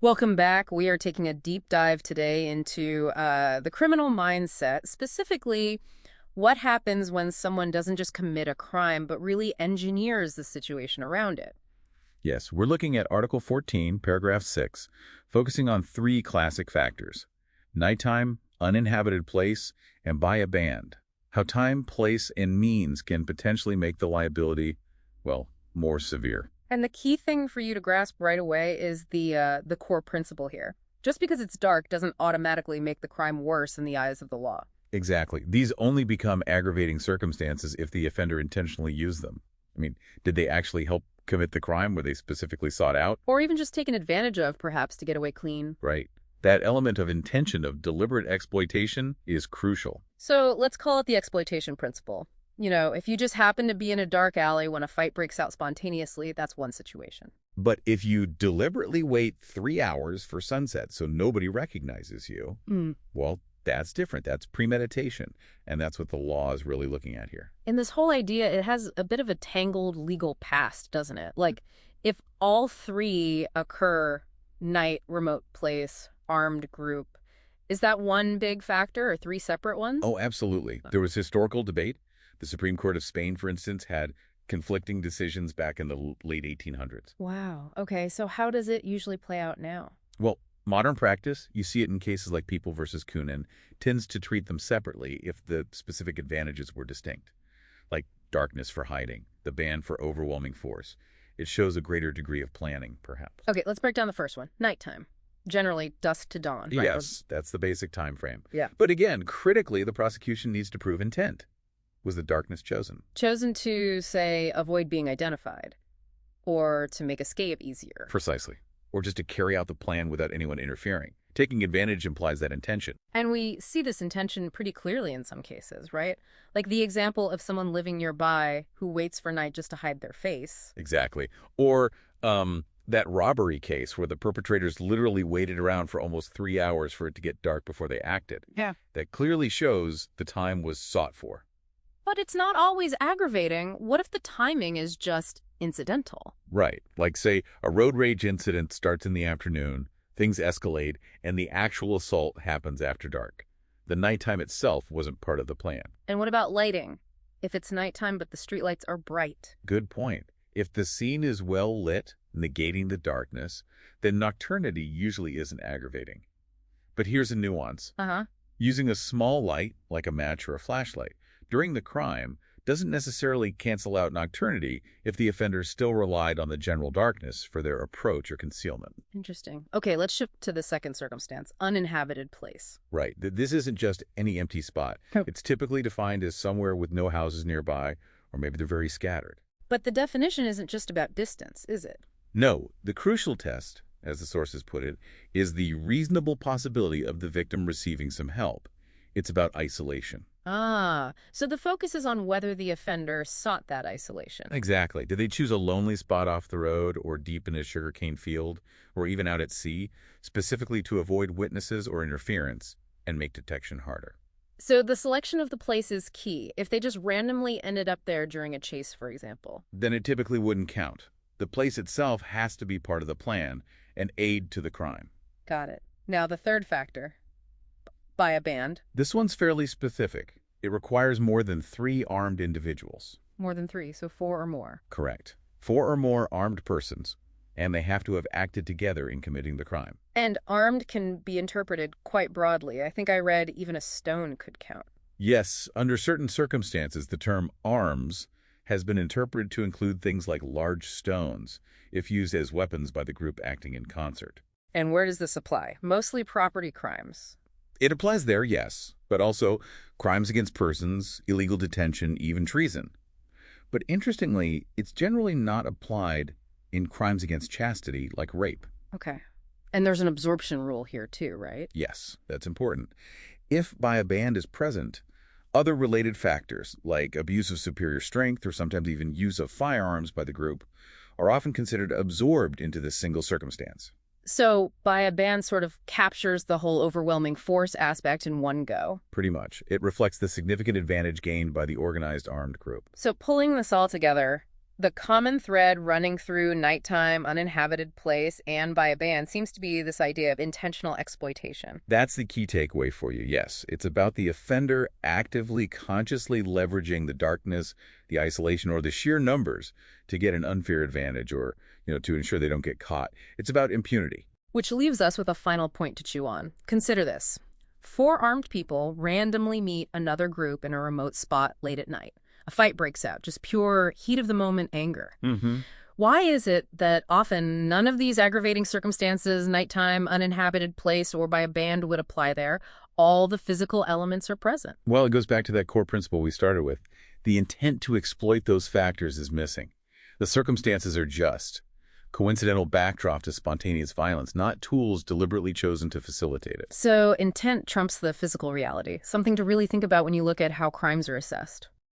Welcome back. We are taking a deep dive today into the criminal mindset, specifically what happens when someone doesn't just commit a crime, but really engineers the situation around it. Yes, we're looking at Article 14, Paragraph 6, focusing on three classic factors: nighttime, uninhabited place, and by a band. How time, place, and means can potentially make the liability, well, more severe. And the key thing for you to grasp right away is the core principle here. Just because it's dark doesn't automatically make the crime worse in the eyes of the law. Exactly. These only become aggravating circumstances if the offender intentionally used them. I mean, did they actually help commit the crime? Were they specifically sought out? Or even just taken advantage of, perhaps, to get away clean. Right. That element of intention, of deliberate exploitation, is crucial. So let's call it the exploitation principle. You know, if you just happen to be in a dark alley when a fight breaks out spontaneously, that's one situation. But if you deliberately wait 3 hours for sunset so nobody recognizes you, well, that's different. That's premeditation. And that's what the law is really looking at here. And this whole idea, it has a bit of a tangled legal past, doesn't it? Like, if all three occur, night, remote place, armed group, is that one big factor or three separate ones? Oh, absolutely. There was historical debate. The Supreme Court of Spain, for instance, had conflicting decisions back in the late 1800s. Wow. Okay, so how does it usually play out now? Well, modern practice, you see it in cases like People versus Coonan, tends to treat them separately if the specific advantages were distinct, like darkness for hiding, the ban for overwhelming force. It shows a greater degree of planning, perhaps. Okay, let's break down the first one. Nighttime. Generally dusk to dawn, right? Yes, that's the basic time frame. Yeah. But again, critically, the prosecution needs to prove intent. Was the darkness chosen? Chosen to, say, avoid being identified or to make escape easier. Precisely. Or just to carry out the plan without anyone interfering. Taking advantage implies that intention. And we see this intention pretty clearly in some cases, right? Like the example of someone living nearby who waits for night just to hide their face. Exactly. Or that robbery case where the perpetrators literally waited around for almost 3 hours for it to get dark before they acted. Yeah. That clearly shows the time was sought for. But it's not always aggravating. What if the timing is just incidental? Right. Like, say, a road rage incident starts in the afternoon, things escalate, and the actual assault happens after dark. The nighttime itself wasn't part of the plan. And what about lighting? If it's nighttime but the streetlights are bright. Good point. If the scene is well lit, negating the darkness, then nocturnity usually isn't aggravating. But here's a nuance. Using a small light, like a match or a flashlight, during the crime doesn't necessarily cancel out nocturnity if the offender still relied on the general darkness for their approach or concealment. Interesting. Okay, let's shift to the second circumstance, uninhabited place. Right. This isn't just any empty spot. It's typically defined as somewhere with no houses nearby, or maybe they're very scattered. But the definition isn't just about distance, is it? No. The crucial test, as the sources put it, is the reasonable possibility of the victim receiving some help. It's about isolation. So the focus is on whether the offender sought that isolation. Exactly. Did they choose a lonely spot off the road or deep in a sugarcane field or even out at sea, specifically to avoid witnesses or interference and make detection harder? So the selection of the place is key. If they just randomly ended up there during a chase, for example. Then it typically wouldn't count. The place itself has to be part of the plan and aid to the crime. Got it. Now the third factor. By a band. This one's fairly specific. It requires more than 3 armed individuals. More than 3, so 4 or more. Correct. 4 or more armed persons, and they have to have acted together in committing the crime. And armed can be interpreted quite broadly. I think I read even a stone could count. Yes, under certain circumstances, the term arms has been interpreted to include things like large stones, if used as weapons by the group acting in concert. And where does this apply? Mostly property crimes. It applies there, yes, but also crimes against persons, illegal detention, even treason. But interestingly, it's generally not applied in crimes against chastity like rape. Okay. And there's an absorption rule here too, right? Yes, that's important. If by a band is present, other related factors like abuse of superior strength or sometimes even use of firearms by the group are often considered absorbed into this single circumstance. So by a band sort of captures the whole overwhelming force aspect in one go. Pretty much. It reflects the significant advantage gained by the organized armed group. So pulling this all together, The common thread running through nighttime, uninhabited place, and by a band seems to be this idea of intentional exploitation. That's the key takeaway for you, yes. It's about the offender actively, consciously leveraging the darkness, the isolation, or the sheer numbers to get an unfair advantage or, to ensure they don't get caught. It's about impunity. Which leaves us with a final point to chew on. Consider this. 4 armed people randomly meet another group in a remote spot late at night. A fight breaks out, just pure heat-of-the-moment anger. Mm-hmm. Why is it that often none of these aggravating circumstances, nighttime, uninhabited place, or by a band would apply there? All the physical elements are present. Well, it goes back to that core principle we started with. The intent to exploit those factors is missing. The circumstances are just coincidental backdrop to spontaneous violence, not tools deliberately chosen to facilitate it. So intent trumps the physical reality, something to really think about when you look at how crimes are assessed.